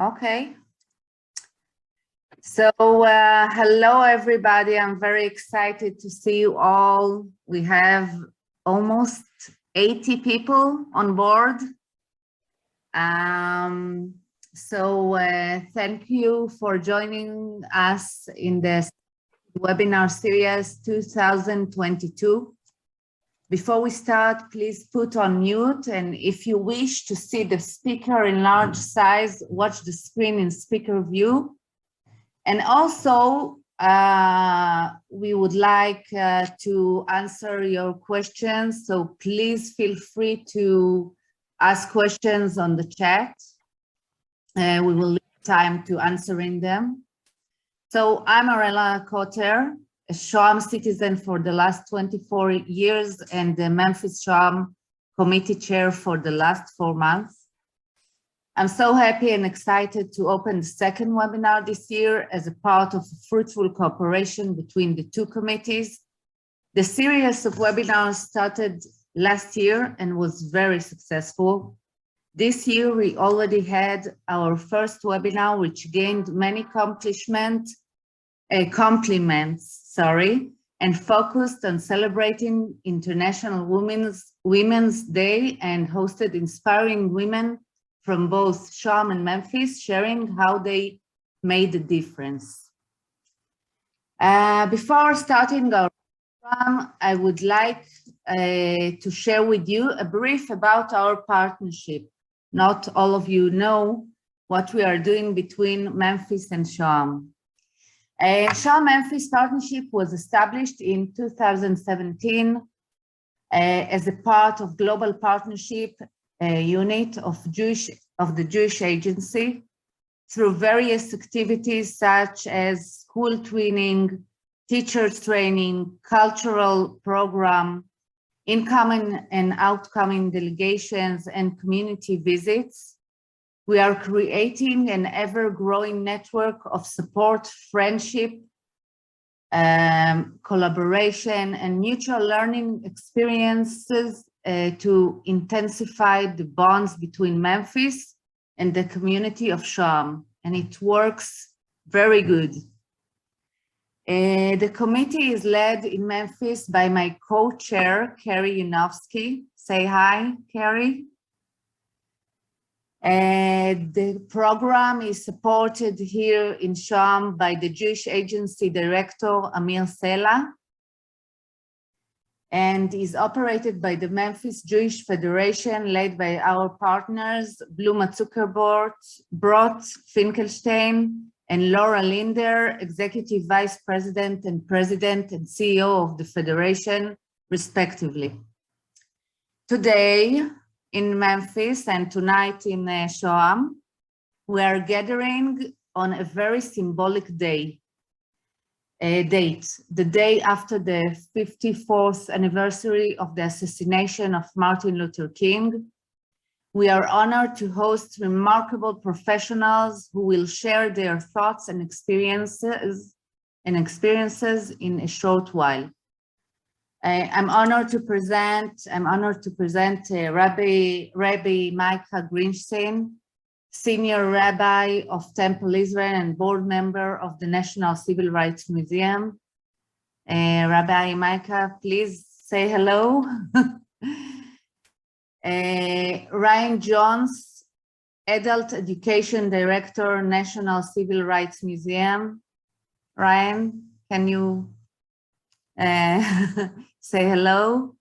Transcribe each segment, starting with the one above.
Okay. So hello everybody, I'm very excited to see you all. We have almost 80 people on board. Thank you for joining us in the webinar series 2022. Before we start, please put on mute, and if you wish to see the speaker in large size, watch the screen in speaker view. And also, we would like to answer your questions, so please feel free to ask questions on the chat. We will leave time to answering them. So I'm Arela, a Shoham citizen for the last 24 years and the Memphis-Shoham committee chair for the last 4 months. I'm so happy and excited to open the second webinar this year as a part of a fruitful cooperation between the two committees. The series of webinars started last year and was very successful. This year, we already had our first webinar, which gained many compliments, and focused on celebrating International Women's Day and hosted inspiring women from both Shoham and Memphis, sharing how they made a difference. Before starting our program, I would like to share with you a brief about our partnership. Not all of you know what we are doing between Memphis and Shoham. Shoham Memphis Partnership was established in 2017 as a part of Global Partnership unit of the Jewish Agency through various activities such as school twinning, teachers training, cultural program, incoming and outgoing delegations, and community visits. We are creating an ever-growing network of support, friendship, collaboration, and mutual learning experiences to intensify the bonds between Memphis and the community of Shoham, and it works very good. The committee is led in Memphis by my co-chair, Carrie Yanofsky. Say hi, Carrie. The program is supported here in Shoham by the Jewish Agency Director, Amir Sela, and is operated by the Memphis Jewish Federation, led by our partners, Bluma Zuckerbrot, Finkelstein, and Laura Linder, Executive Vice President and President and CEO of the Federation, respectively. Today in Memphis and tonight in Shoham, we are gathering on a very symbolic date, the day after the 54th anniversary of the assassination of Martin Luther King. We are honored to host remarkable professionals who will share their thoughts and experiences in a short while. I'm honored to present Rabbi Micah Greenstein, Senior Rabbi of Temple Israel and board member of the National Civil Rights Museum. Rabbi Micah, please say hello. Ryan Jones, Adult Education Director, National Civil Rights Museum. Ryan, can you say hello?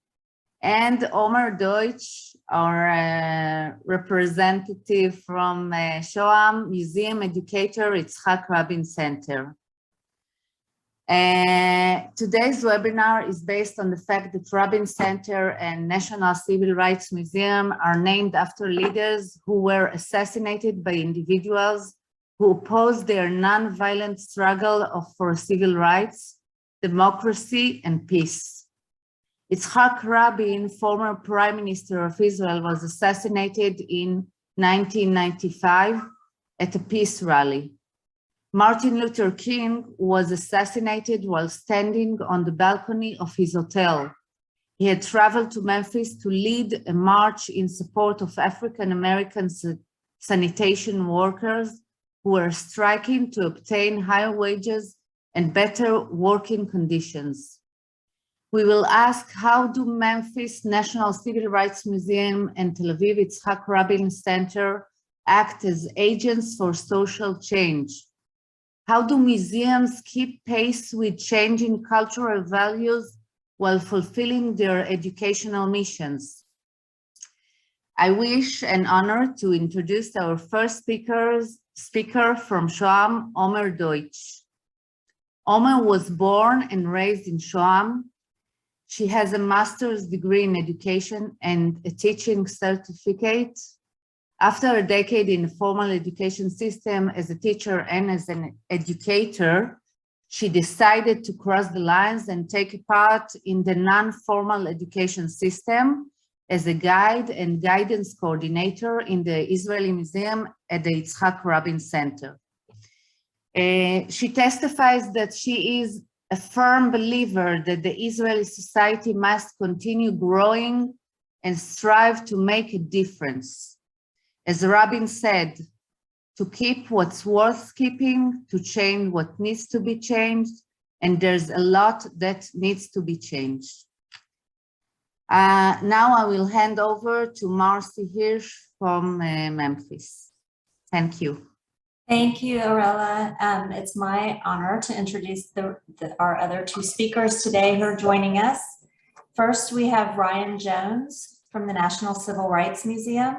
And Omer Deutsch, our representative from Shoham, Museum Educator, Yitzhak Rabin Center. Today's webinar is based on the fact that Rabin Center and National Civil Rights Museum are named after leaders who were assassinated by individuals who opposed their non-violent struggle for civil rights, democracy, and peace. Yitzhak Rabin, former Prime Minister of Israel, was assassinated in 1995 at a peace rally. Martin Luther King was assassinated while standing on the balcony of his hotel. He had traveled to Memphis to lead a march in support of African American sanitation workers who were striking to obtain higher wages and better working conditions. We will ask, how do Memphis National Civil Rights Museum and Tel Aviv Yitzhak Rabin Center act as agents for social change? How do museums keep pace with changing cultural values while fulfilling their educational missions? I wish and honor to introduce our first speaker from Shoham, Omer Deutsch. Omer was born and raised in Shoham. She has a master's degree in education and a teaching certificate. After a decade in the formal education system as a teacher and as an educator, she decided to cross the lines and take part in the non-formal education system as a guide and guidance coordinator in the Israeli Museum at the Yitzhak Rabin Center. She testifies that she is a firm believer that the Israeli society must continue growing and strive to make a difference. As Rabin said, to keep what's worth keeping, to change what needs to be changed, and there's a lot that needs to be changed. Now I will hand over to Marci Hirsch from Memphis. Thank you. Thank you, Arela. It's my honor to introduce our other two speakers today who are joining us. First, we have Ryan Jones from the National Civil Rights Museum.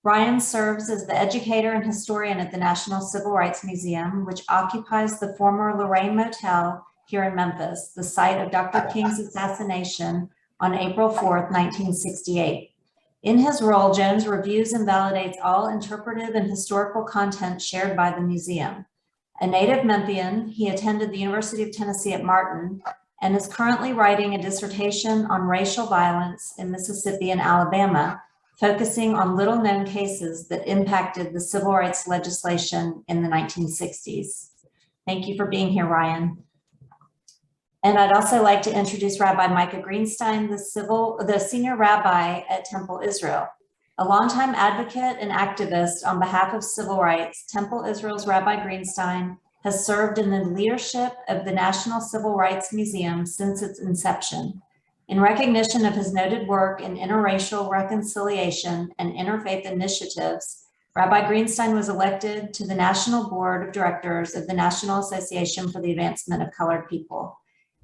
Ryan serves as the educator and historian at the National Civil Rights Museum, which occupies the former Lorraine Motel here in Memphis, the site of Dr. King's assassination on April 4th, 1968. In his role, Jones reviews and validates all interpretive and historical content shared by the museum. A native Memphian, he attended the University of Tennessee at Martin and is currently writing a dissertation on racial violence in Mississippi and Alabama, focusing on little-known cases that impacted the civil rights legislation in the 1960s. Thank you for being here, Ryan. And I'd also like to introduce Rabbi Micah Greenstein, the senior rabbi at Temple Israel. A longtime advocate and activist on behalf of civil rights, Temple Israel's Rabbi Greenstein has served in the leadership of the National Civil Rights Museum since its inception. In recognition of his noted work in interracial reconciliation and interfaith initiatives, Rabbi Greenstein was elected to the National Board of Directors of the National Association for the Advancement of Colored People.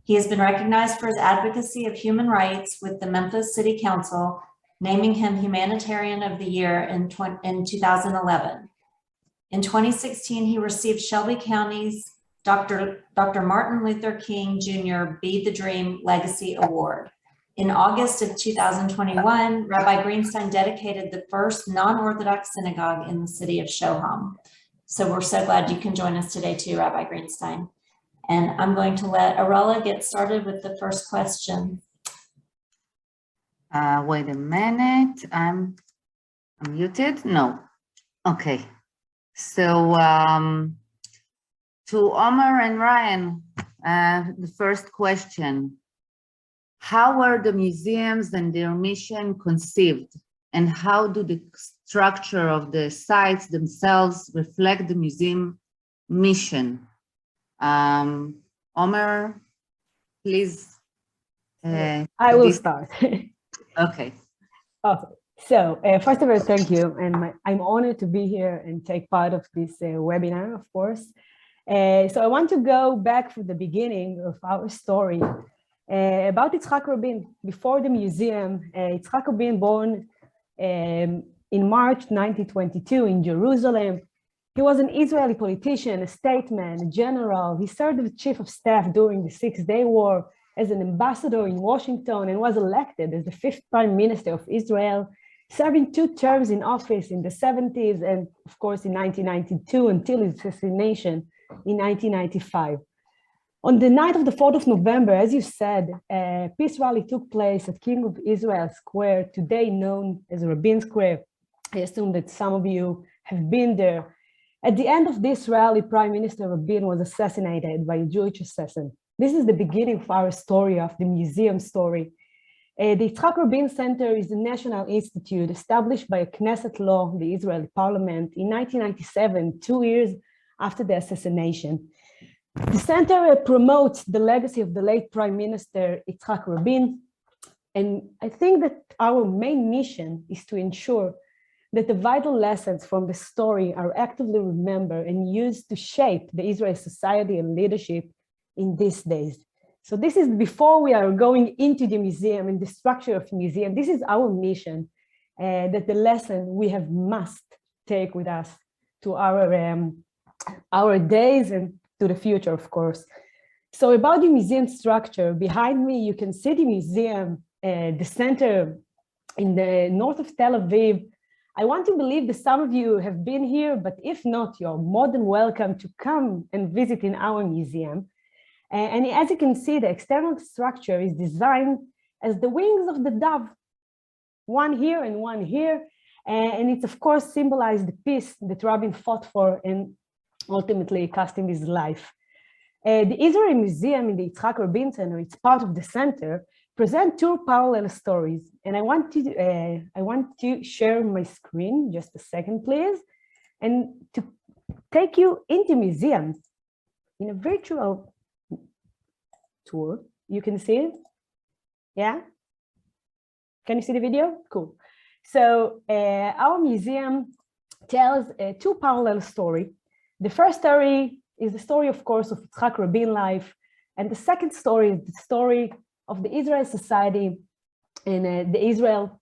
He has been recognized for his advocacy of human rights with the Memphis City Council, naming him Humanitarian of the Year in 2011. In 2016, he received Shelby County's Dr. Martin Luther King Jr. Be the Dream Legacy Award. In August of 2021, Rabbi Greenstein dedicated the first non-Orthodox synagogue in the city of Shoham. So we're so glad you can join us today too, Rabbi Greenstein. And I'm going to let Arela get started with the first question. Wait a minute, I'm muted? No, okay. So to Omer and Ryan, the first question. How were the museums and their mission conceived? And how do the structure of the sites themselves reflect the museum mission? Omer, please. I will start. Okay. So first of all, thank you. And I'm honored to be here and take part of this webinar, of course. So I want to go back to the beginning of our story. About Yitzhak Rabin. Before the museum, Yitzhak Rabin born in March 1922 in Jerusalem. He was an Israeli politician, a statesman, a general. He served as chief of staff during the Six-Day War, as an ambassador in Washington, and was elected as the 5th Prime Minister of Israel, serving 2 terms in office in the 70s and, of course, in 1992 until his assassination in 1995. On the night of the 4th of November, as you said, a peace rally took place at King of Israel Square, today known as Rabin Square. I assume that some of you have been there. At the end of this rally, Prime Minister Rabin was assassinated by a Jewish assassin. This is the beginning of our story, of the museum story. The Yitzhak Rabin Center is a national institute established by a Knesset law, the Israeli parliament, in 1997, 2 years after the assassination. The center promotes the legacy of the late Prime Minister Yitzhak Rabin, and I think that our main mission is to ensure that the vital lessons from the story are actively remembered and used to shape the Israeli society and leadership in these days. So this is before we are going into the museum and the structure of the museum. This is our mission, that the lesson we have must take with us to our days and to the future, of course. So about the museum structure, behind me, you can see the museum, the center in the north of Tel Aviv. I want to believe that some of you have been here, but if not, you're more than welcome to come and visit in our museum. And as you can see, the external structure is designed as the wings of the dove, one here and one here. And it's of course symbolized the peace that Rabin fought for and ultimately costing his life. The Israeli Museum in the Yitzhak Rabin Center, it's part of the center, present two parallel stories. And I want to share my screen, just a second, please, and to take you into museums in a virtual tour. You can see it? Yeah? Can you see the video? Cool. So our museum tells two parallel stories. The first story is the story, of course, of Yitzhak Rabin life. And the second story is the story of the Israel society and the Israel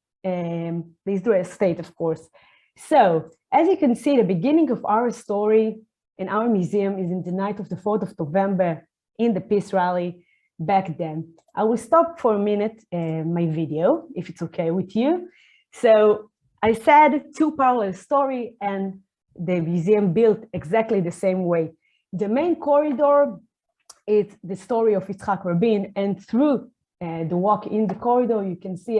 state, of course. So as you can see, the beginning of our story in our museum is in the night of the 4th of November in the peace rally back then. I will stop for a minute my video, if it's okay with you. So I said two parallel story, and the museum built exactly the same way. The main corridor is the story of Yitzhak Rabin, and through the walk in the corridor, you can see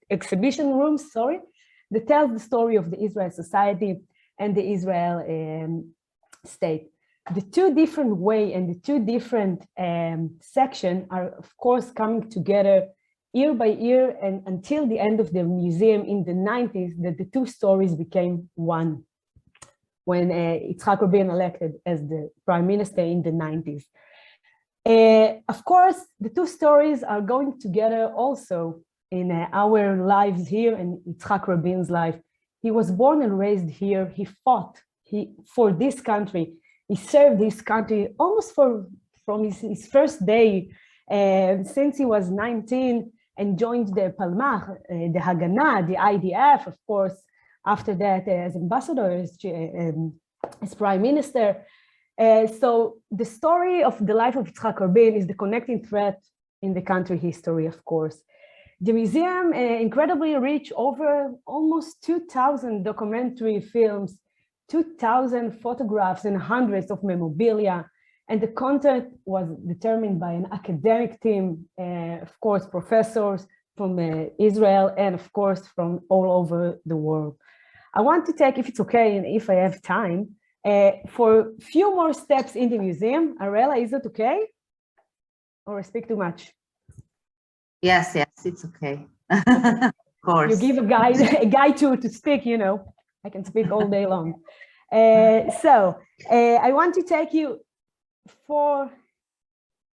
exhibition rooms, that tells the story of the Israel society and the Israel state. The two different way and the two different sections are, of course, coming together year by year and until the end of the museum in the 90s, that the two stories became one when Yitzhak Rabin elected as the prime minister in the 90s. Of course, the two stories are going together also in our lives here and Yitzhak Rabin's life. He was born and raised here. He fought for this country. He served this country almost from his first day since he was 19 and joined the Palmach, the Haganah, the IDF, of course, after that as ambassador, as prime minister. So the story of the life of Yitzhak Rabin is the connecting thread in the country history, of course. The museum incredibly reached over almost 2,000 documentary films, 2,000 photographs and hundreds of memorabilia. And the content was determined by an academic team, of course, professors from Israel and of course from all over the world. I want to take, if it's okay and if I have time, for a few more steps in the museum. Arela, is it okay? Or I speak too much? Yes, it's okay. Of course. You give a guide to speak, you know, I can speak all day long. I want to take you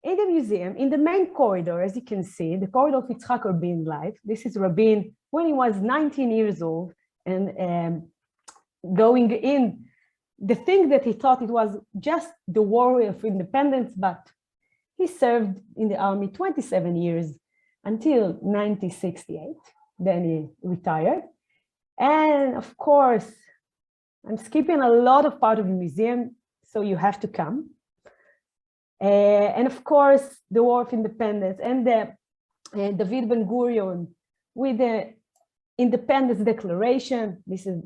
in the museum, in the main corridor, as you can see, the corridor of Yitzhak Rabin's life. This is Rabin when he was 19 years old and going in. The thing that he thought it was just the war of independence, but he served in the army 27 years until 1968. Then he retired. And of course, I'm skipping a lot of part of the museum, so you have to come. And of course, the War of Independence and the David Ben-Gurion with the Independence Declaration. This is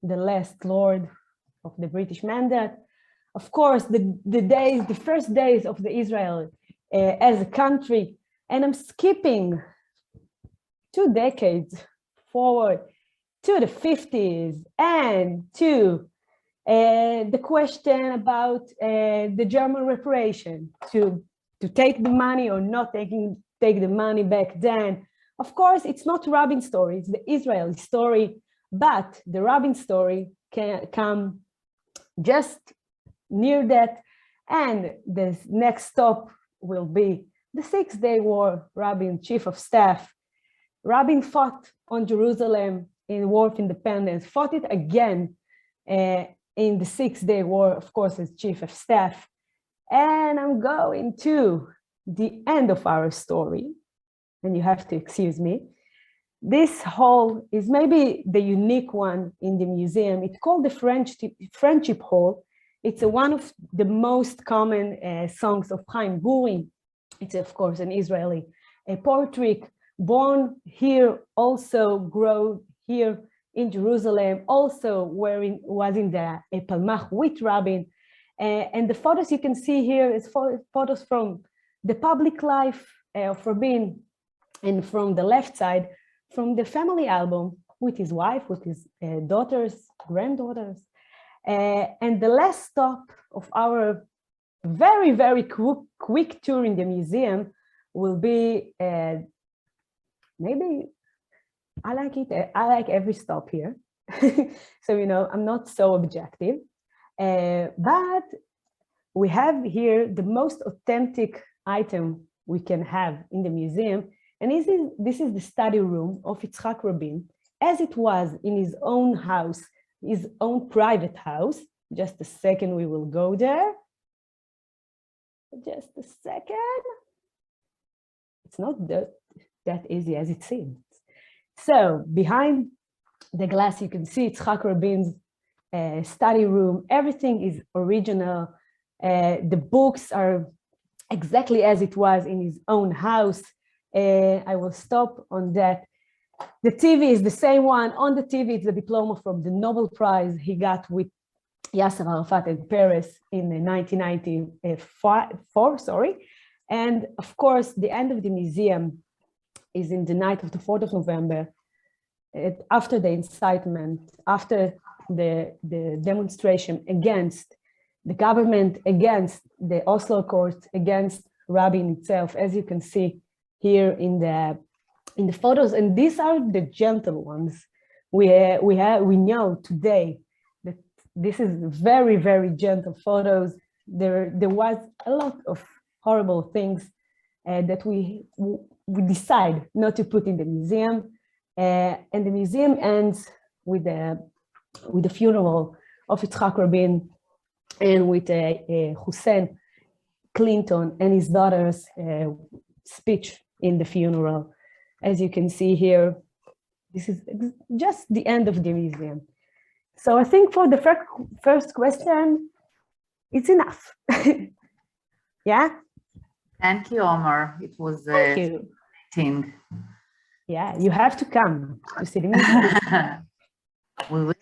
the last Lord of the British mandate. Of course, the first days of the Israel as a country. And I'm skipping 2 decades forward to the 50s and to the question about the German reparation, to take the money or not take the money back then. Of course, it's not Rabin's story, it's the Israeli story, but the Rabin story can come just near that. And the next stop will be the 6-day war. Rabin, chief of staff. Rabin fought on Jerusalem in War of Independence, fought it again in the 6-day war, of course, as chief of staff. And I'm going to the end of our story, and you have to excuse me. This hall is maybe the unique one in the museum. It's called the Friendship Hall. It's one of the most common songs of Chaim Guri. It's, of course, an Israeli poetry, born here, also grew here in Jerusalem, also was in the Palmach with Rabin. And the photos you can see here is photos from the public life of Rabin, and from the left side, from the family album with his wife, with his daughters, granddaughters. And the last stop of our very, very quick tour in the museum will be, maybe, I like it, I like every stop here. So, you know, I'm not so objective, but we have here the most authentic item we can have in the museum. And this is the study room of Yitzhak Rabin, as it was in his own house, his own private house. Just a second, we will go there. Just a second. It's not that easy as it seems. So behind the glass, you can see Yitzhak Rabin's study room. Everything is original. The books are exactly as it was in his own house. I will stop on that. The TV is the same one. On the TV, it's the diploma from the Nobel Prize he got with Yasser Arafat in Paris in 1994, sorry. And of course, the end of the museum is in the night of the 4th of November, after the incitement, after the demonstration against the government, against the Oslo Accords, against Rabin itself, as you can see here in the photos. And these are the gentle ones. We know today that this is very, very gentle photos. There was a lot of horrible things that we decide not to put in the museum. And the museum ends with the funeral of Yitzhak Rabin, and with Hussein Clinton and his daughter's speech in the funeral. As you can see here, this is just the end of the museum. So I think for the first question, it's enough. Yeah? Thank you, Omer. It was fascinating. Yeah, you have to come to see the museum. We will.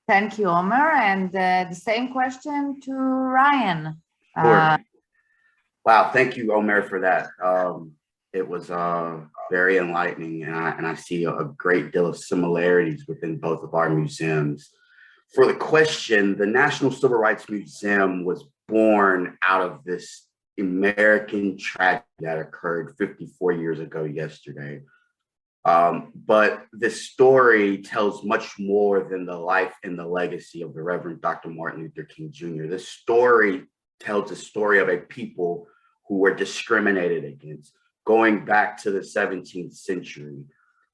Thank you, Omer. And the same question to Ryan. Sure. Wow, thank you, Omer, for that. It was very enlightening, and I see a great deal of similarities within both of our museums. For the question, the National Civil Rights Museum was born out of this American tragedy that occurred 54 years ago yesterday. But this story tells much more than the life and the legacy of the Reverend Dr. Martin Luther King Jr. This story tells the story of a people who were discriminated against, going back to the 17th century.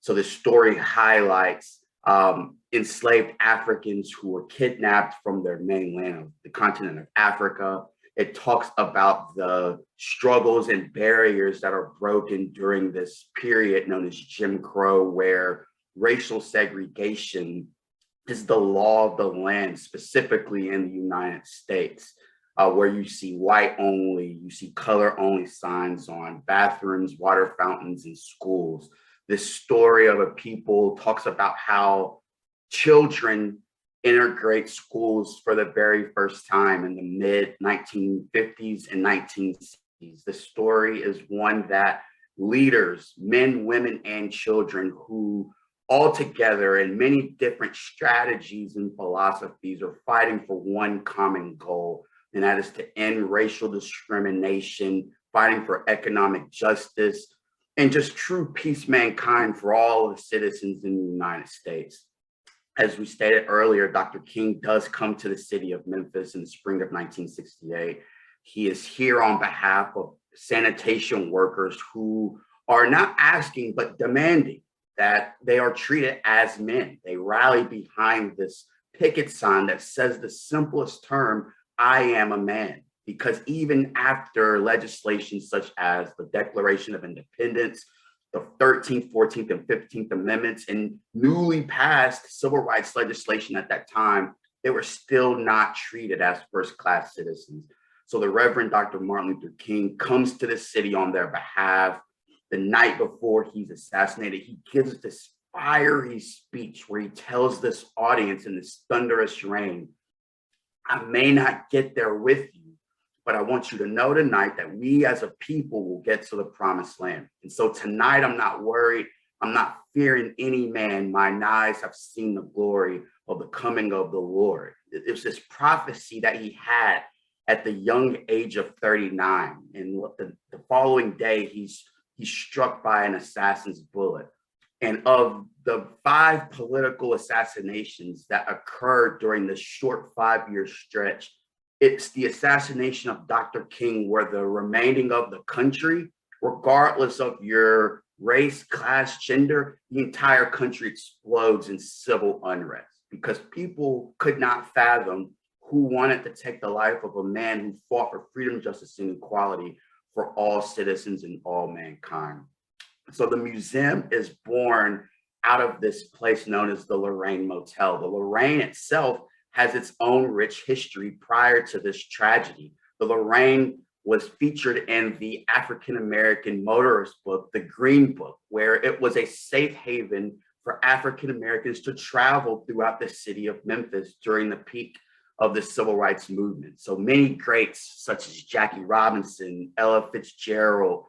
So this story highlights enslaved Africans who were kidnapped from their mainland of the continent of Africa. It talks about the struggles and barriers that are broken during this period known as Jim Crow, where racial segregation is the law of the land, specifically in the United States, where you see white only, you see color only signs on bathrooms, water fountains, and schools. This story of a people talks about how children integrate schools for the very first time in the mid-1950s and 1960s. The story is one that leaders, men, women, and children who all together in many different strategies and philosophies are fighting for one common goal, and that is to end racial discrimination, fighting for economic justice, and just true peace, mankind for all of the citizens in the United States. as we stated earlier, Dr. King does come to the city of Memphis in the spring of 1968. He is here on behalf of sanitation workers who are not asking, but demanding that they are treated as men. They rally behind this picket sign that says the simplest term, I am a man. Because even after legislation such as the Declaration of Independence, the 13th, 14th, and 15th Amendments, and newly passed civil rights legislation at that time, they were still not treated as first-class citizens. So the Reverend Dr. Martin Luther King comes to the city on their behalf. The night before he's assassinated, he gives this fiery speech where he tells this audience in this thunderous rain, I may not get there with you, but I want you to know tonight that we as a people will get to the promised land. And so tonight, I'm not worried. I'm not fearing any man. Mine eyes have seen the glory of the coming of the Lord. It was this prophecy that he had at the young age of 39. And the following day, he's struck by an assassin's bullet. And of the 5 political assassinations that occurred during this short 5-year stretch, it's the assassination of Dr. King where the remaining of the country, regardless of your race, class, gender, the entire country explodes in civil unrest because people could not fathom who wanted to take the life of a man who fought for freedom, justice, and equality for all citizens and all mankind. So the museum is born out of this place known as the Lorraine Motel. The Lorraine itself has its own rich history prior to this tragedy. The Lorraine was featured in the African-American motorist book, the Green Book, where it was a safe haven for African-Americans to travel throughout the city of Memphis during the peak of the civil rights movement. So many greats such as Jackie Robinson, Ella Fitzgerald,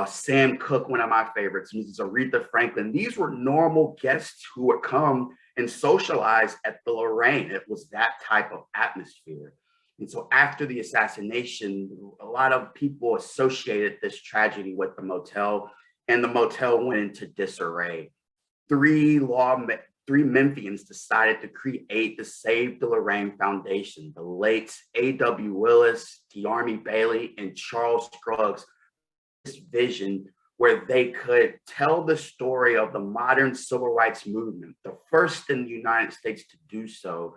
Sam Cooke, one of my favorites, Mrs. Aretha Franklin, these were normal guests who would come and socialize at the Lorraine. It was that type of atmosphere. And so after the assassination, a lot of people associated this tragedy with the motel, and the motel went into disarray. Three Memphians decided to create the Save the Lorraine Foundation. The late A.W. Willis, D'Army Bailey, and Charles Scruggs, this vision where they could tell the story of the modern civil rights movement, the first in the United States to do so,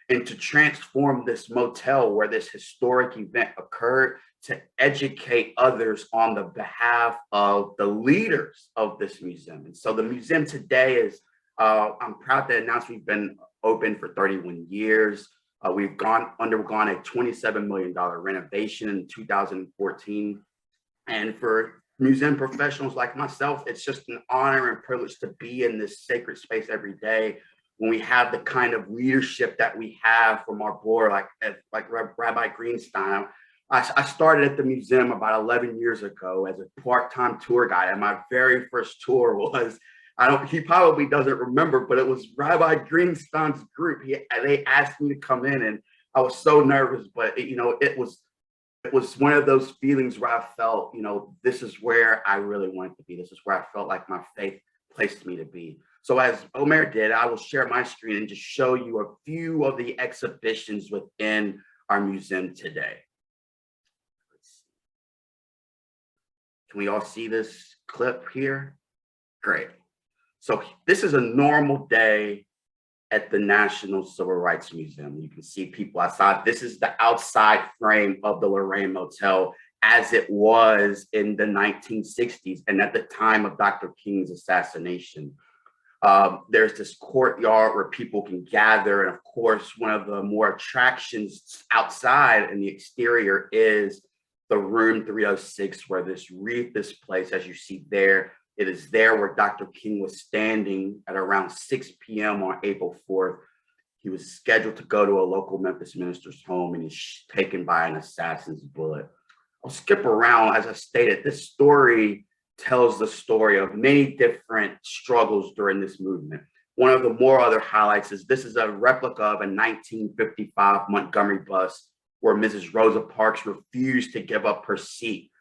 and to transform this motel where this historic event occurred to educate others on the behalf of the leaders of this museum. And so the museum today is, I'm proud to announce we've been open for 31 years. We've undergone a $27 million renovation in 2014. And for museum professionals like myself, it's just an honor and privilege to be in this sacred space every day when we have the kind of leadership that we have from our board, like Rabbi Greenstein. I started at the museum about 11 years ago as a part-time tour guide, and my very first tour was, he probably doesn't remember, but it was Rabbi Greenstein's group. They asked me to come in, and I was so nervous, but it was one of those feelings where I felt, this is where I really wanted to be. This is where I felt like my faith placed me to be. So as Omer did, I will share my screen and just show you a few of the exhibitions within our museum today. Can we all see this clip here? Great. So this is a normal day at the National Civil Rights Museum. You can see people outside. This is the outside frame of the Lorraine Motel as it was in the 1960s and at the time of Dr. King's assassination. There's this courtyard where people can gather. And of course, one of the more attractions outside in the exterior is the room 306, where this wreath is placed, as you see there. It is there where Dr. King was standing at around 6 p.m. on April 4th. He was scheduled to go to a local Memphis minister's home and he's taken by an assassin's bullet. I'll skip around. As I stated, this story tells the story of many different struggles during this movement. One of the more other highlights is this is a replica of a 1955 Montgomery bus where Mrs. Rosa Parks refused to give up her seat.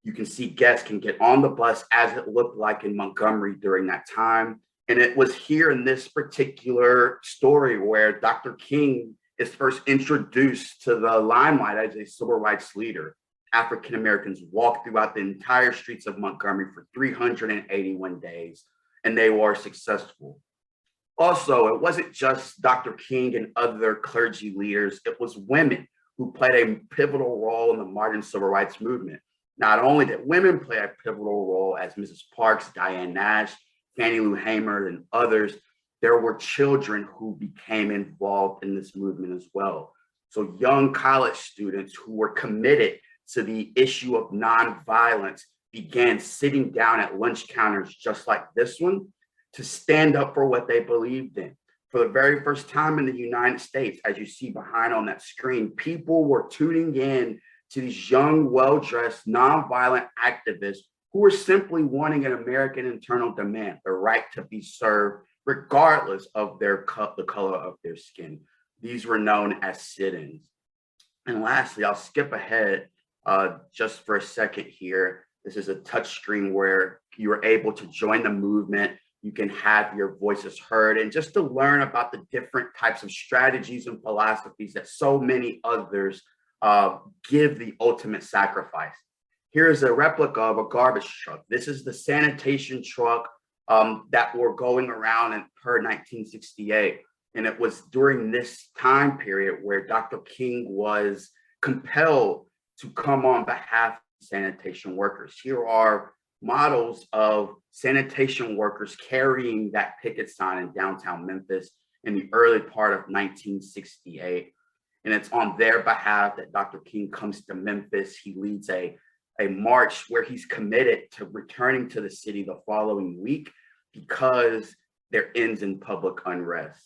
You can see guests can get on the bus as it looked like in Montgomery during that time. And it was here in this particular story where Dr. King is first introduced to the limelight as a civil rights leader. African Americans walked throughout the entire streets of Montgomery for 381 days, and they were successful. Also, it wasn't just Dr. King and other clergy leaders, it was women who played a pivotal role in the modern civil rights movement. Not only did women play a pivotal role as Mrs. Parks, Diane Nash, Fannie Lou Hamer, and others, there were children who became involved in this movement as well. So young college students who were committed to the issue of nonviolence began sitting down at lunch counters just like this one to stand up for what they believed in. For the very first time in the United States, as you see behind on that screen, people were tuning in to these young, well-dressed, nonviolent activists who were simply wanting an American internal demand, the right to be served regardless of the color of their skin. These were known as sit-ins. And lastly, I'll skip ahead just for a second here. This is a touch screen where you are able to join the movement. You can have your voices heard, and just to learn about the different types of strategies and philosophies that so many others give the ultimate sacrifice. Here's a replica of a garbage truck. This is the sanitation truck that were going around per 1968. And it was during this time period where Dr. King was compelled to come on behalf of sanitation workers. Here are models of sanitation workers carrying that picket sign in downtown Memphis in the early part of 1968. And it's on their behalf that Dr. King comes to Memphis. He leads a march where he's committed to returning to the city the following week because there ends in public unrest.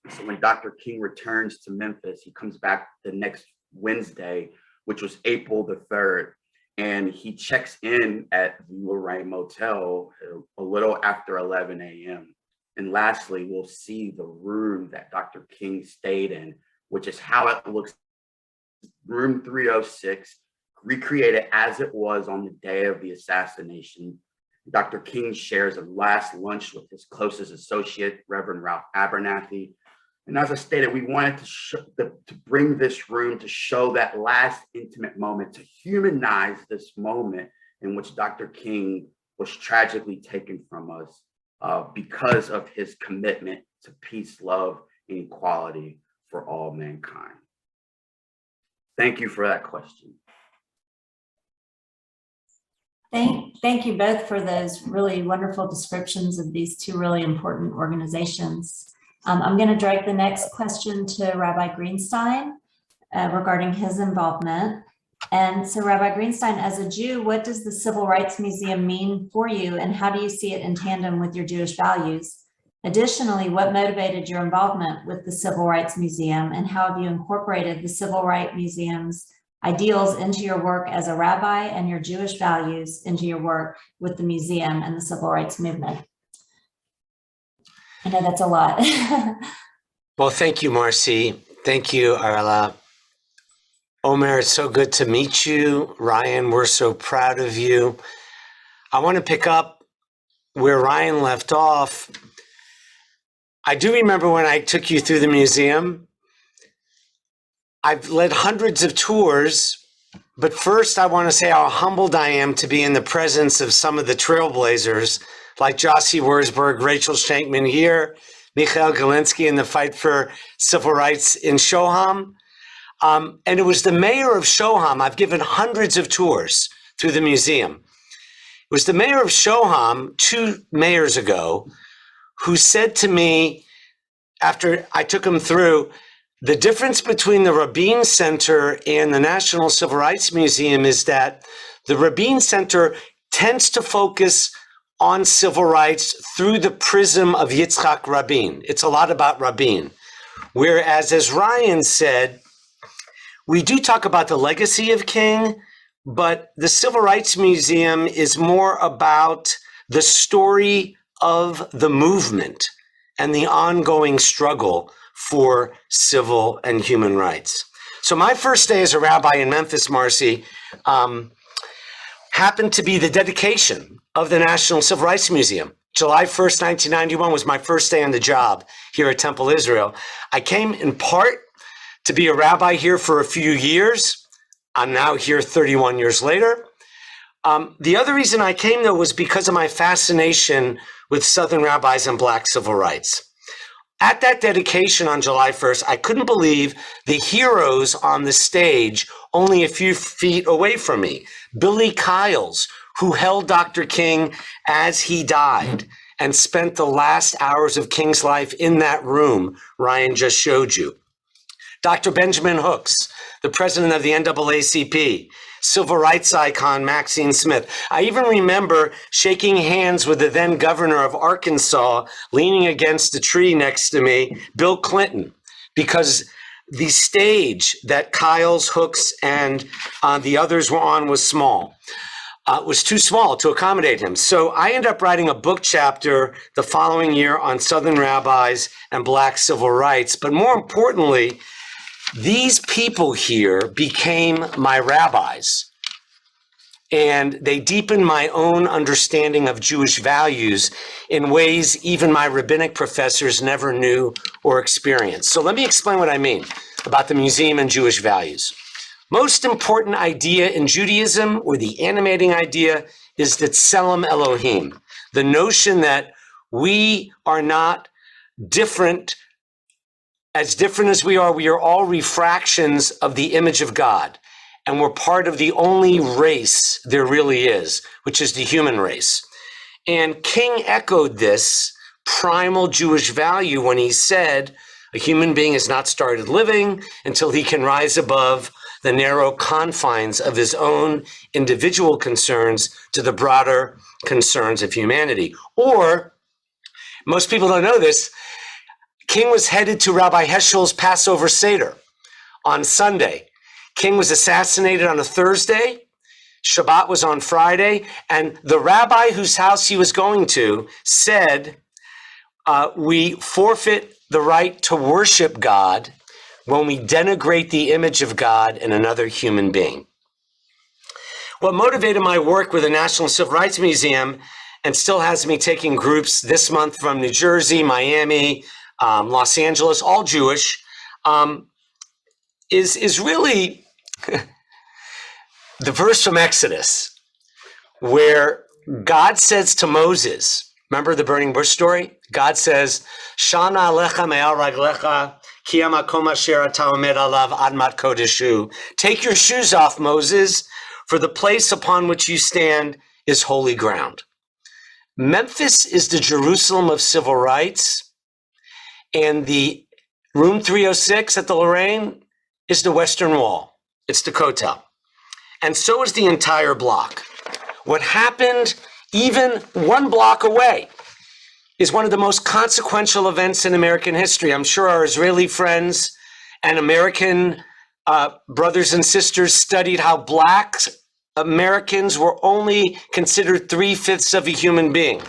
So when Dr. King returns to Memphis, he comes back the next Wednesday, which was April the 3rd, and he checks in at the Lorraine Motel a little after 11 a.m. And lastly, we'll see the room that Dr. King stayed in, which is how it looks, room 306, recreated as it was on the day of the assassination. Dr. King shares a last lunch with his closest associate, Reverend Ralph Abernathy. And as I stated, we wanted to bring this room to show that last intimate moment, to humanize this moment in which Dr. King was tragically taken from us because of his commitment to peace, love, and equality for all mankind. Thank you for that question. Thank you both for those really wonderful descriptions of these two really important organizations. I'm going to direct the next question to Rabbi Greenstein regarding his involvement. And so Rabbi Greenstein, as a Jew, what does the Civil Rights Museum mean for you, and how do you see it in tandem with your Jewish values? Additionally, what motivated your involvement with the Civil Rights Museum, and how have you incorporated the Civil Rights Museum's ideals into your work as a rabbi and your Jewish values into your work with the museum and the civil rights movement? I know that's a lot. Well, thank you, Marci. Thank you, Arela. Omer, it's so good to meet you. Ryan, we're so proud of you. I want to pick up where Ryan left off. I do remember when I took you through the museum. I've led hundreds of tours, but first I want to say how humbled I am to be in the presence of some of the trailblazers like Jossie Wurzburg, Rachel Shankman here, Michael Galinsky in the fight for civil rights in Shoham. And it was the mayor of Shoham. I've given hundreds of tours through the museum. It was the mayor of Shoham 2 mayors ago who said to me, after I took him through, the difference between the Rabin Center and the National Civil Rights Museum is that the Rabin Center tends to focus on civil rights through the prism of Yitzhak Rabin. It's a lot about Rabin. Whereas, as Ryan said, we do talk about the legacy of King, but the Civil Rights Museum is more about the story of the movement and the ongoing struggle for civil and human rights. So my first day as a rabbi in Memphis, Marci, happened to be the dedication of the National Civil Rights Museum. July 1st, 1991 was my first day on the job here at Temple Israel. I came in part to be a rabbi here for a few years. I'm now here 31 years later. The other reason I came, though, was because of my fascination with Southern rabbis and Black civil rights. At that dedication on July 1st, I couldn't believe the heroes on the stage only a few feet away from me. Billy Kyles, who held Dr. King as he died and spent the last hours of King's life in that room Ryan just showed you. Dr. Benjamin Hooks, the president of the NAACP, civil rights icon Maxine Smith. I even remember shaking hands with the then governor of Arkansas, leaning against a tree next to me, Bill Clinton, because the stage that Kyles, Hooks, and the others were on was small. Was too small to accommodate him. So I ended up writing a book chapter the following year on Southern rabbis and Black civil rights. But more importantly, these people here became my rabbis, and they deepened my own understanding of Jewish values in ways even my rabbinic professors never knew or experienced. So let me explain what I mean about the museum and Jewish values. Most important idea in Judaism, or the animating idea, is the Tselem Elohim, the notion that we are not different as we are all refractions of the image of God. And we're part of the only race there really is, which is the human race. And King echoed this primal Jewish value when he said, a human being has not started living until he can rise above the narrow confines of his own individual concerns to the broader concerns of humanity. Or, most people don't know this, King was headed to Rabbi Heschel's Passover Seder on Sunday. King was assassinated on a Thursday. Shabbat was on Friday. And the rabbi whose house he was going to said, we forfeit the right to worship God when we denigrate the image of God in another human being. What motivated my work with the National Civil Rights Museum, and still has me taking groups this month from New Jersey, Miami, Los Angeles, all Jewish, is really the verse from Exodus, where God says to Moses, remember the burning bush story? God says, Shana alecha me'al raglecha, ki hamakom asher ata omed alav admat kodeshu. Take your shoes off, Moses, for the place upon which you stand is holy ground. Memphis is the Jerusalem of civil rights, and the room 306 at the Lorraine is the Western Wall. It's the Kotel. And so is the entire block. What happened even one block away is one of the most consequential events in American history. I'm sure our Israeli friends and American brothers and sisters studied how Black Americans were only considered 3/5 of a human being.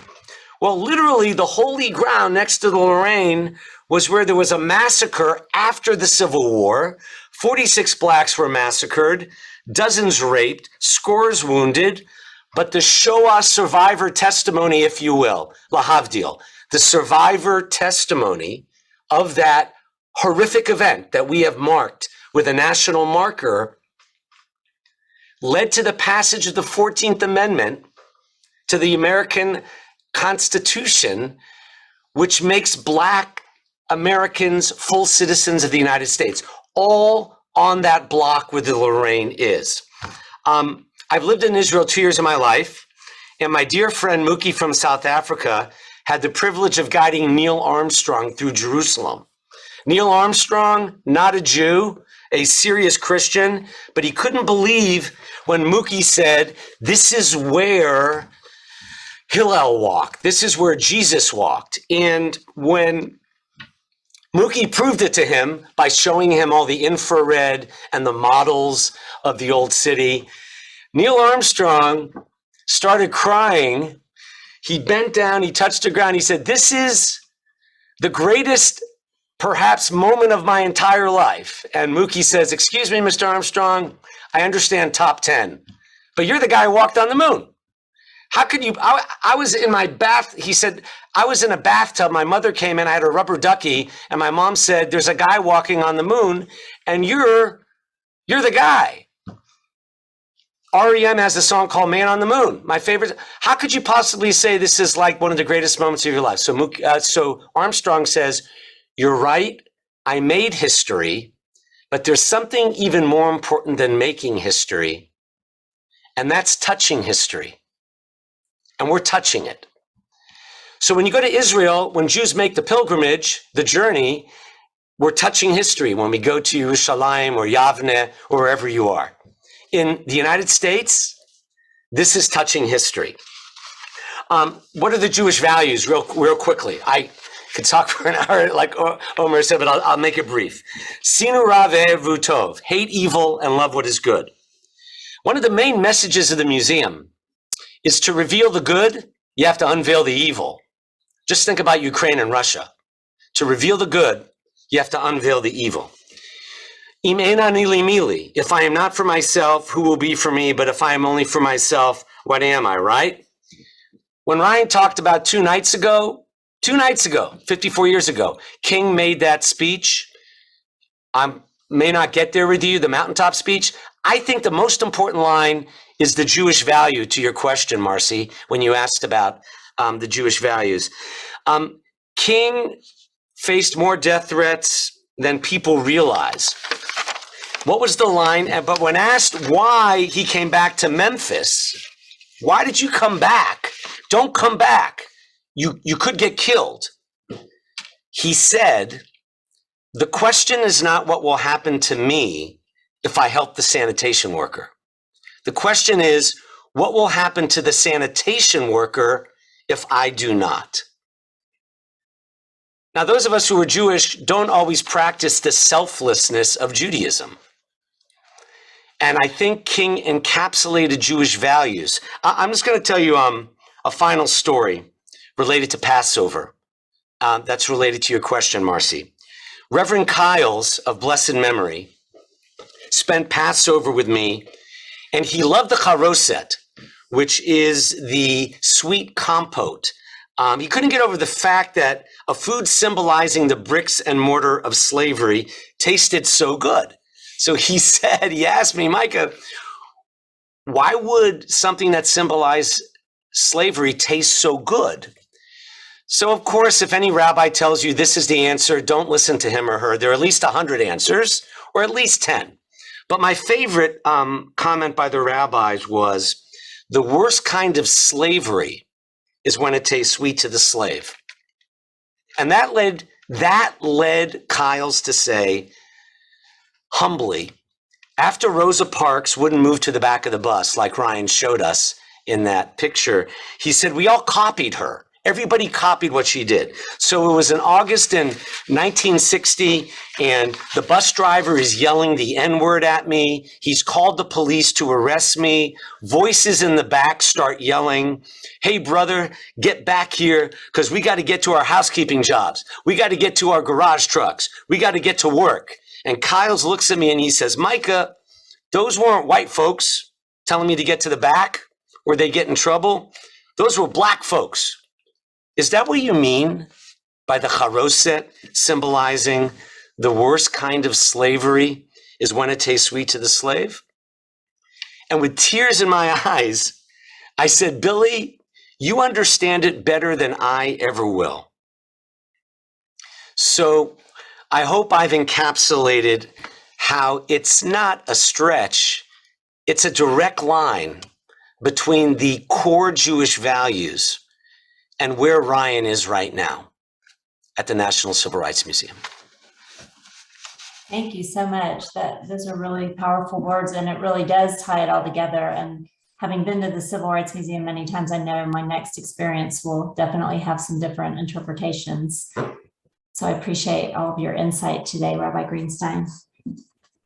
Well, literally, the holy ground next to the Lorraine was where there was a massacre after the Civil War. 46 Blacks were massacred, dozens raped, scores wounded. But the Shoah survivor testimony, if you will, lahavdil, the survivor testimony of that horrific event that we have marked with a national marker led to the passage of the 14th Amendment to the American Constitution, which makes Black Americans full citizens of the United States, all on that block where the Lorraine is. I've lived in Israel 2 years of my life, and my dear friend Mookie from South Africa had the privilege of guiding Neil Armstrong through Jerusalem. Neil Armstrong, not a Jew, a serious Christian, but he couldn't believe when Mookie said, this is where Hillel walked. This is where Jesus walked. And when Mookie proved it to him by showing him all the infrared and the models of the old city, Neil Armstrong started crying. He bent down, he touched the ground. He said, this is the greatest, perhaps, moment of my entire life. And Mookie says, excuse me, Mr. Armstrong, I understand top 10, but you're the guy who walked on the moon. How could you? I was in my bath. He said, I was in a bathtub. My mother came in. I had a rubber ducky. And my mom said, there's a guy walking on the moon. And you're the guy. REM has a song called Man on the Moon. My favorite. How could you possibly say this is like one of the greatest moments of your life? So Armstrong says, you're right. I made history. But there's something even more important than making history. And that's touching history. And we're touching it. So when you go to Israel, when Jews make the pilgrimage, the journey, we're touching history when we go to Yerushalayim or Yavne or wherever you are. In the United States, this is touching history. What are the Jewish values, real quickly? I could talk for an hour, like Omer said, but I'll make it brief. Sinu ra ve'evu tov, hate evil and love what is good. One of the main messages of the museum is to reveal the good, you have to unveil the evil. Just think about Ukraine and Russia. To reveal the good, you have to unveil the evil. Im ein ani li mili, if I am not for myself, who will be for me? But if I am only for myself, what am I, right? When Ryan talked about 2 nights ago, 54 years ago, King made that speech. I may not get there with you, the mountaintop speech. I think the most important line is the Jewish value to your question, Marci, when you asked about the Jewish values. King faced more death threats than people realize. What was the line? But when asked why he came back to Memphis, why did you come back? Don't come back. You could get killed. He said, the question is not what will happen to me if I help the sanitation worker. The question is, what will happen to the sanitation worker if I do not? Now, those of us who are Jewish don't always practice the selflessness of Judaism. And I think King encapsulated Jewish values. I'm just going to tell you a final story related to Passover. That's related to your question, Marci. Reverend Kyles of blessed memory spent Passover with me, and he loved the charoset, which is the sweet compote. He couldn't get over the fact that a food symbolizing the bricks and mortar of slavery tasted so good. So he asked me, Micah, why would something that symbolized slavery taste so good? So of course, if any rabbi tells you this is the answer, don't listen to him or her. There are at least 100 answers, or at least 10. But my favorite comment by the rabbis was, the worst kind of slavery is when it tastes sweet to the slave. And that led Kyles to say, humbly, after Rosa Parks wouldn't move to the back of the bus like Ryan showed us in that picture, he said, we all copied her. Everybody copied what she did. So it was in August in 1960, and the bus driver is yelling the N-word at me. He's called the police to arrest me. Voices in the back start yelling, hey, brother, get back here, because we got to get to our housekeeping jobs. We got to get to our garage trucks. We got to get to work. And Kyles looks at me and he says, Micah, those weren't white folks telling me to get to the back or they get in trouble. Those were black folks. Is that what you mean by the charoset symbolizing the worst kind of slavery is when it tastes sweet to the slave? And with tears in my eyes, I said, Billy, you understand it better than I ever will. So I hope I've encapsulated how it's not a stretch, it's a direct line between the core Jewish values and where Ryan is right now at the National Civil Rights Museum. Thank you so much. Those are really powerful words, and it really does tie it all together. And having been to the Civil Rights Museum many times, I know my next experience will definitely have some different interpretations. So I appreciate all of your insight today, Rabbi Greenstein.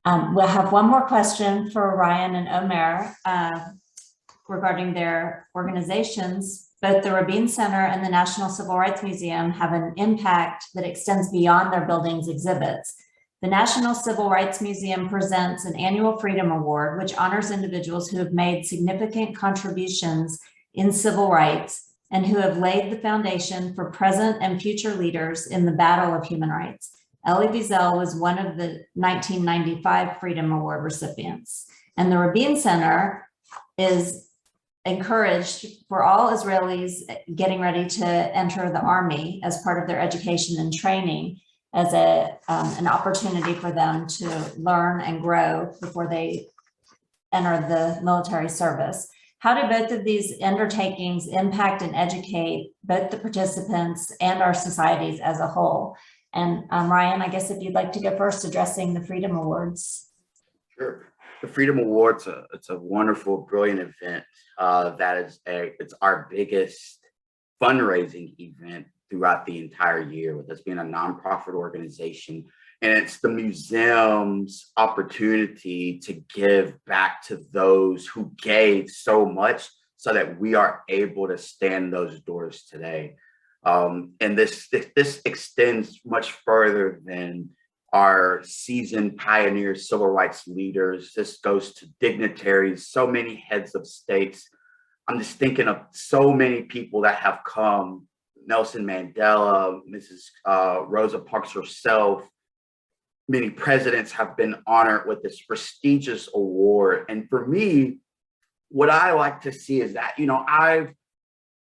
We'll have one more question for Ryan and Omer regarding their organizations. Both the Rabin Center and the National Civil Rights Museum have an impact that extends beyond their building's exhibits. The National Civil Rights Museum presents an annual Freedom Award, which honors individuals who have made significant contributions in civil rights and who have laid the foundation for present and future leaders in the battle of human rights. Elie Wiesel was one of the 1995 Freedom Award recipients, and the Rabin Center is encouraged for all Israelis getting ready to enter the army as part of their education and training as an opportunity for them to learn and grow before they enter the military service. How do both of these undertakings impact and educate both the participants and our societies as a whole? And Ryan, I guess if you'd like to go first addressing the Freedom Awards. Sure. The Freedom Awards, it's a wonderful, brilliant event. It's our biggest fundraising event throughout the entire year, with us being a nonprofit organization. And it's the museum's opportunity to give back to those who gave so much so that we are able to stand those doors today. And this extends much further than our seasoned pioneers, civil rights leaders. This goes to dignitaries, so many heads of states. I'm just thinking of so many people that have come: Nelson Mandela, Mrs. Rosa Parks herself. Many presidents have been honored with this prestigious award. And for me, what I like to see is that, I've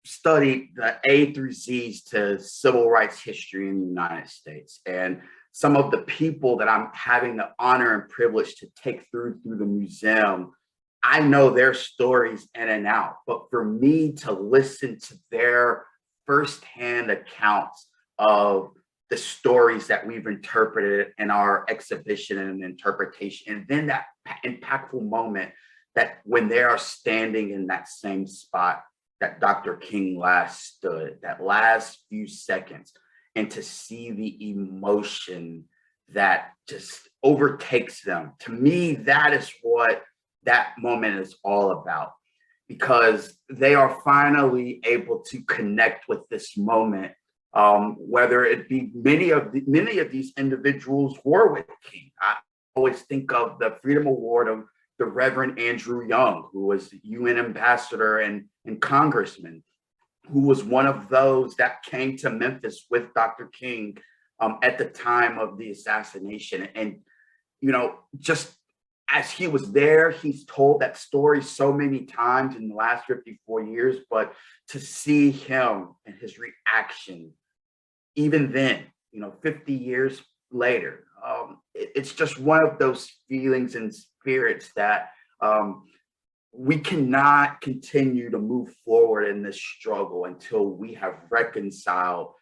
studied the A through Z's to civil rights history in the United States. And some of the people that I'm having the honor and privilege to take through the museum, I know their stories in and out. But for me to listen to their firsthand accounts of the stories that we've interpreted in our exhibition and interpretation, and then that impactful moment that when they are standing in that same spot that Dr. King last stood, that last few seconds, and to see the emotion that just overtakes them. To me, that is what that moment is all about, because they are finally able to connect with this moment. Whether it be many of these individuals were with King. I always think of the Freedom Award of the Reverend Andrew Young, who was the UN ambassador and congressman, who was one of those that came to Memphis with Dr. King at the time of the assassination. And, just as he was there, he's told that story so many times in the last 54 years, but to see him and his reaction, even then, 50 years later, it's just one of those feelings and spirits that we cannot continue to move forward in this struggle until we have reconciled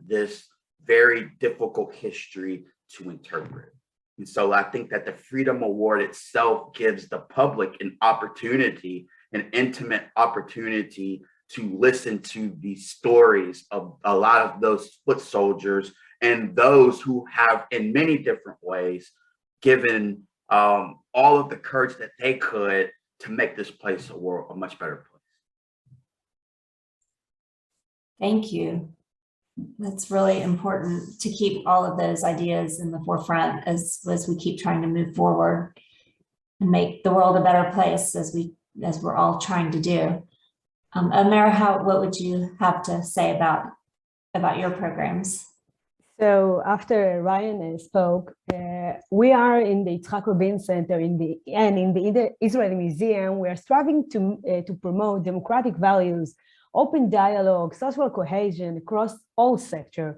this very difficult history to interpret. And so I think that the Freedom Award itself gives the public an opportunity, an intimate opportunity to listen to the stories of a lot of those foot soldiers and those who have in many different ways given all of the courage that they could to make this place a much better place. Thank you. That's really important to keep all of those ideas in the forefront as we keep trying to move forward and make the world a better place as we're all trying to do. Omer, what would you have to say about your programs? So after Ryan spoke, we are in the Yitzhak Rabin Center in the Israeli Museum. We are striving to promote democratic values, open dialogue, social cohesion across all sectors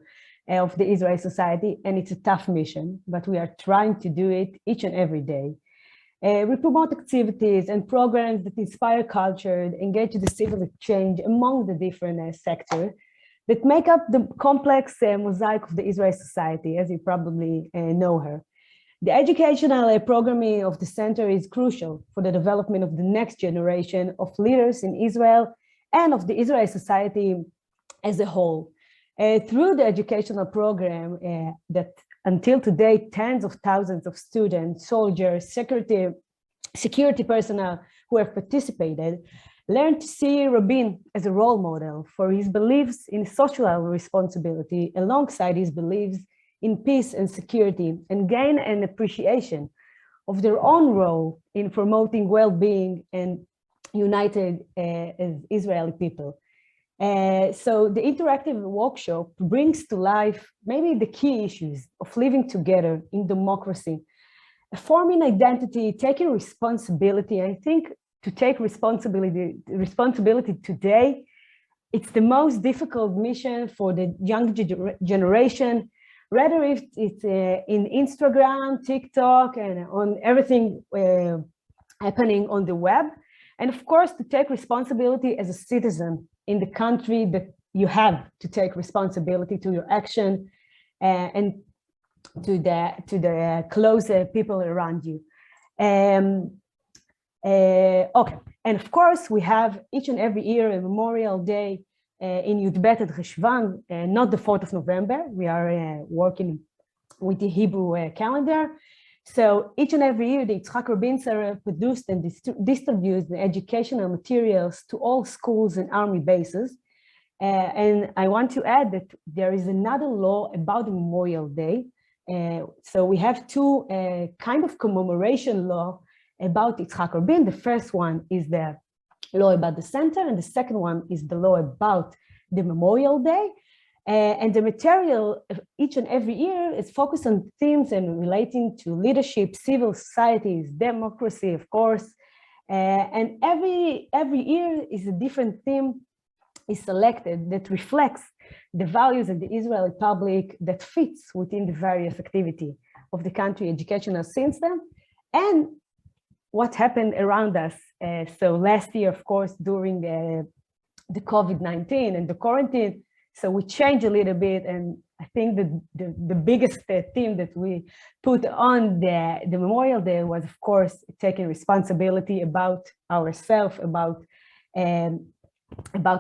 of the Israeli society, and it's a tough mission, but we are trying to do it each and every day. We promote activities and programs that inspire culture, engage the civil exchange among the different sectors that make up the complex mosaic of the Israeli society, as you probably know her. The educational programming of the center is crucial for the development of the next generation of leaders in Israel and of the Israeli society as a whole. Through the educational program that until today, tens of thousands of students, soldiers, security personnel who have participated learned to see Rabin as a role model for his beliefs in social responsibility alongside his beliefs in peace and security, and gain an appreciation of their own role in promoting well-being and united as Israeli people. So the interactive workshop brings to life maybe the key issues of living together in democracy, forming identity, taking responsibility. I think to take responsibility today, it's the most difficult mission for the young generation, rather if it's in Instagram, TikTok, and on everything happening on the web. And of course, to take responsibility as a citizen in the country that you have to take responsibility to your action and to the close people around you. Okay, and of course, we have each and every year a Memorial Day in Yud Bet at Cheshvan, not the 4th of November. We are working with the Hebrew calendar. So each and every year, the Yitzhak Rabin Center produced and distributes the educational materials to all schools and army bases. And I want to add that there is another law about the Memorial Day. So we have two kind of commemoration law about Yitzhak Rabin. The first one is the law about the center, and the second one is the law about the Memorial Day. And the material each and every year is focused on themes and relating to leadership, civil societies, democracy, of course. And every year is a different theme is selected that reflects the values of the Israeli public that fits within the various activity of the country educational system and what happened around us. So last year, of course, during the COVID-19 and the quarantine, so we changed a little bit, and I think the biggest theme that we put on the Memorial Day was, of course, taking responsibility about ourselves, about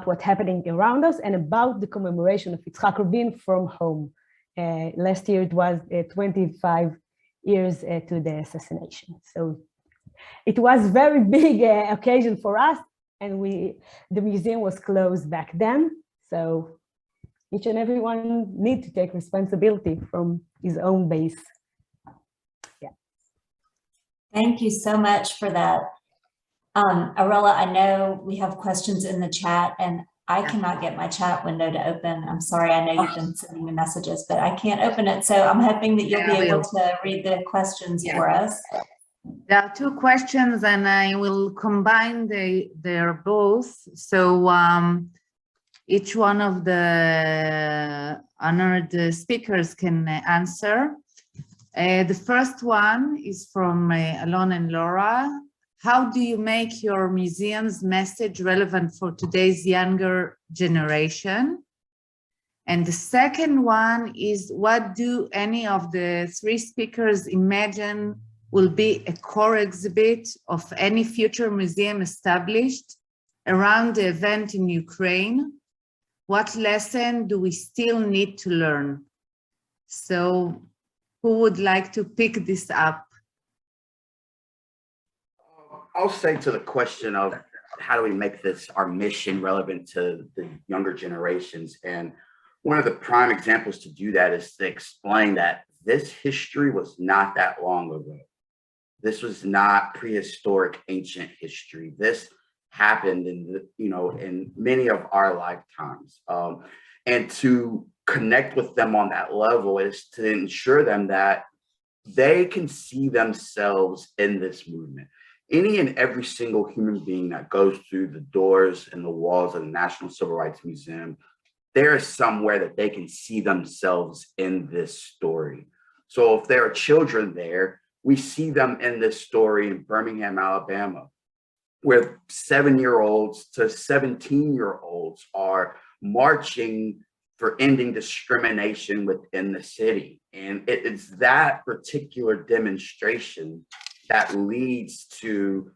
what's happening around us, and about the commemoration of Yitzhak Rabin from home. Last year it was 25 years to the assassination. So it was a very big occasion for us, and the museum was closed back then. So each and everyone need to take responsibility from his own base. Yeah. Thank you so much for that. Arela, I know we have questions in the chat, and I cannot get my chat window to open. I'm sorry, I know you've been sending me messages, but I can't open it. So I'm hoping that you'll be able to read the questions for us. There are two questions, and I will combine they're both. So each one of the honored speakers can answer. The first one is from Alon and Laura. How do you make your museum's message relevant for today's younger generation? And the second one is, what do any of the three speakers imagine will be a core exhibit of any future museum established around the event in Ukraine? What lesson do we still need to learn? So who would like to pick this up? I'll say to the question of how do we make this, our mission, relevant to the younger generations? And one of the prime examples to do that is to explain that this history was not that long ago. This was not prehistoric ancient history. This happened in many of our lifetimes. And to connect with them on that level is to ensure them that they can see themselves in this movement. Any and every single human being that goes through the doors and the walls of the National Civil Rights Museum, there is somewhere that they can see themselves in this story. So if there are children there, we see them in this story in Birmingham, Alabama, where 7-year-olds to 17-year-olds are marching for ending discrimination within the city. And it's that particular demonstration that leads to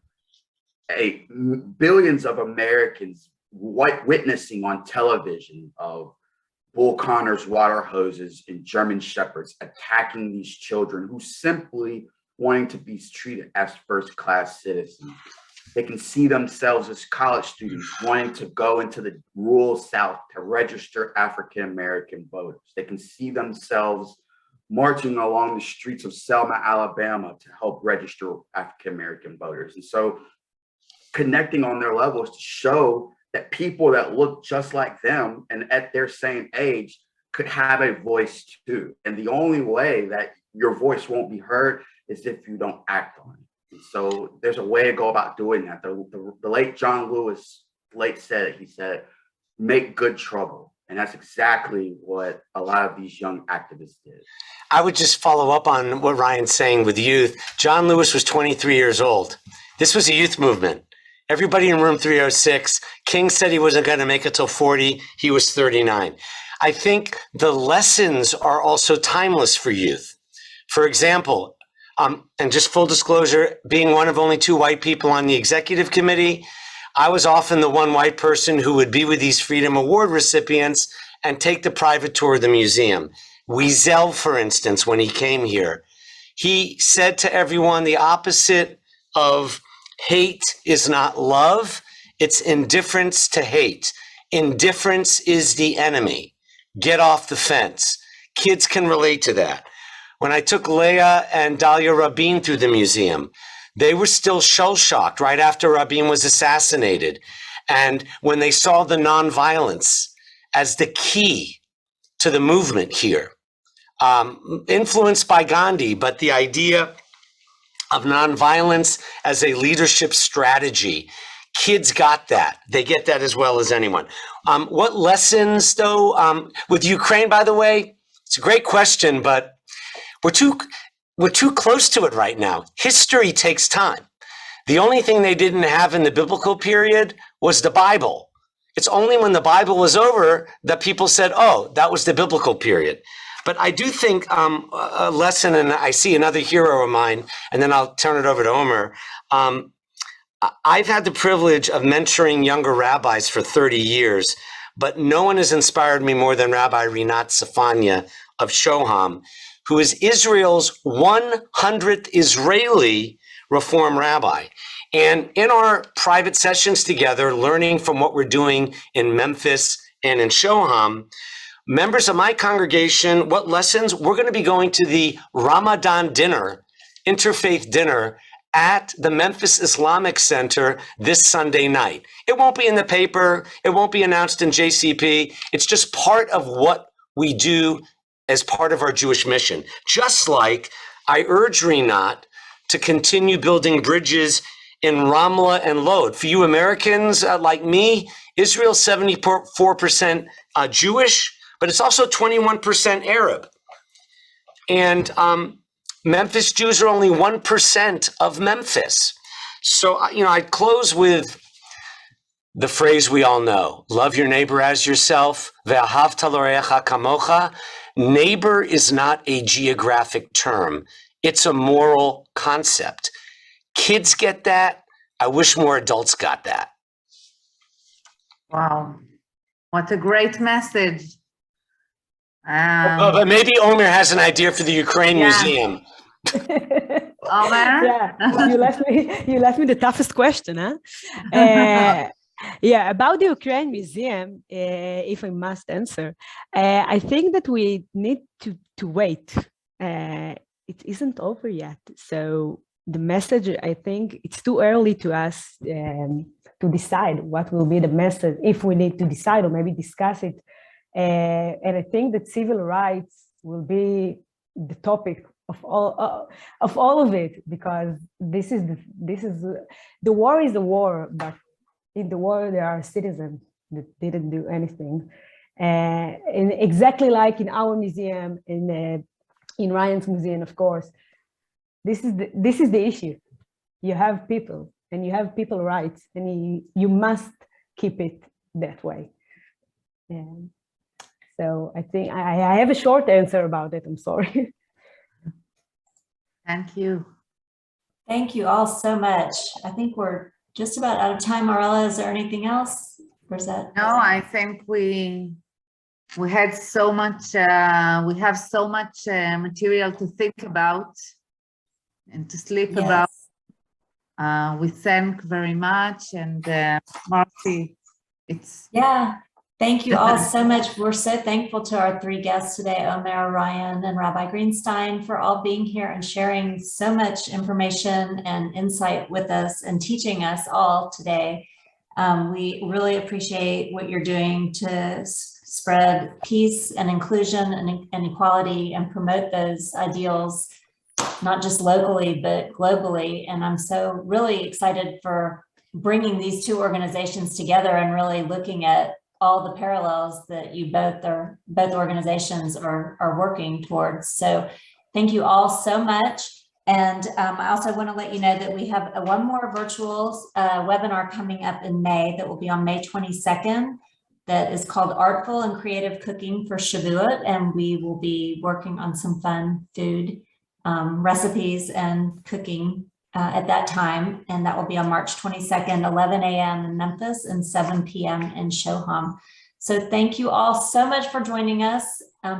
billions of Americans witnessing on television of Bull Connors water hoses and German shepherds attacking these children who simply wanting to be treated as first-class citizens. They can see themselves as college students wanting to go into the rural South to register African-American voters. They can see themselves marching along the streets of Selma, Alabama to help register African-American voters. And so connecting on their levels to show that people that look just like them and at their same age could have a voice too. And the only way that your voice won't be heard is if you don't act on it. And so there's a way to go about doing that. The late John Lewis said, he said, make good trouble. And that's exactly what a lot of these young activists did. I would just follow up on what Ryan's saying with youth. John Lewis was 23 years old. This was a youth movement. Everybody in room 306, King said he wasn't going to make it till 40. He was 39. I think the lessons are also timeless for youth. For example, and just full disclosure, being one of only 2 white people on the executive committee, I was often the one white person who would be with these Freedom Award recipients and take the private tour of the museum. Wiesel, for instance, when he came here, he said to everyone, the opposite of hate is not love, it's indifference to hate. Indifference is the enemy. Get off the fence. Kids can relate to that. When I took Leah and Dalia Rabin through the museum, they were still shell-shocked right after Rabin was assassinated. And when they saw the nonviolence as the key to the movement here, influenced by Gandhi, but the idea of nonviolence as a leadership strategy, kids got that. They get that as well as anyone. What lessons, though, with Ukraine, by the way, it's a great question, but we're too close to it right now. History takes time. The only thing they didn't have in the biblical period was the Bible. It's only when the Bible was over that people said, oh, that was the biblical period. But I do think a lesson, and I see another hero of mine, and then I'll turn it over to Omer. I've had the privilege of mentoring younger rabbis for 30 years, but no one has inspired me more than Rabbi Rinat Safanya of Shoham, who is Israel's 100th Israeli Reform rabbi. And in our private sessions together, learning from what we're doing in Memphis and in Shoham, members of my congregation, what lessons? We're going to be going to the Ramadan dinner, interfaith dinner, at the Memphis Islamic Center this Sunday night. It won't be in the paper. It won't be announced in JCP. It's just part of what we do as part of our Jewish mission. Just like I urge Rinat to continue building bridges in Ramla and Lod. For you Americans like me, Israel's 74% Jewish, but it's also 21% Arab. And Memphis Jews are only 1% of Memphis. So, I'd close with the phrase we all know, love your neighbor as yourself, ve'ahavta l'orecha kamocha. Neighbor is not a geographic term. It's a moral concept. Kids get that. I wish more adults got that. Wow, what a great message. Um, But maybe Omer has an idea for the Ukraine Museum. Omer? Yeah, you left me the toughest question, huh? Yeah, about the Ukraine Museum, if I must answer, I think that we need to wait. It isn't over yet. So the message, I think it's too early to us to decide what will be the message, if we need to decide or maybe discuss it. And I think that civil rights will be the topic of all of it, because this is the war is the war, but in the war there are citizens that didn't do anything, and exactly like in our museum, in Ryan's museum, of course, this is the issue. You have people, and you have people rights, and you must keep it that way. And so I think I have a short answer about it. I'm sorry. Thank you. Thank you all so much. I think we're just about out of time. Arela, is there anything else? Or is that? No, I think we had so much, we have so much material to think about and to sleep about. We thank very much. And Marci, it's... Yeah. Thank you all so much. We're so thankful to our three guests today, Omer, Ryan, and Rabbi Greenstein, for all being here and sharing so much information and insight with us and teaching us all today. We really appreciate what you're doing to spread peace and inclusion and equality and promote those ideals, not just locally, but globally. And I'm so really excited for bringing these two organizations together and really looking at all the parallels that you both organizations are working towards. So thank you all so much. And I also want to let you know that we have one more virtual webinar coming up in May that will be on May 22nd that is called Artful and Creative Cooking for Shavuot. And we will be working on some fun food recipes and cooking at that time, and that will be on March 22nd, 11 a.m. in Memphis and 7 p.m. in Shoham. So thank you all so much for joining us.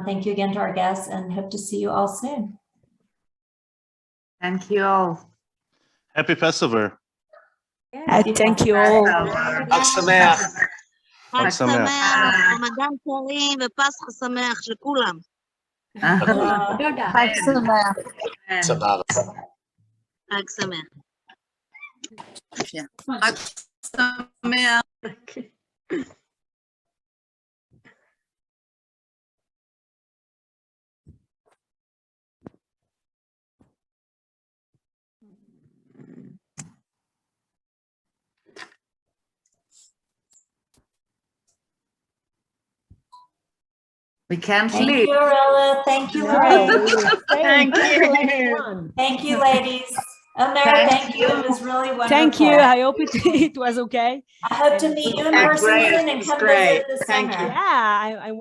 Thank you again to our guests, and hope to see you all soon. Thank you all. Happy Passover. Thank you all. Chag Sameach. חג שמח. רמדאן כרים ופסחא שמח לכולם. חג שמח. Sabbath. חג שמח. חג שמח. We can't Thank leave. you, Arela. Thank you, Ray. Thank you. Thank you, ladies. Omer, thank you. It was really wonderful. Thank you. I hope it was okay. I hope to meet you in person soon and come visit this summer. Yeah, I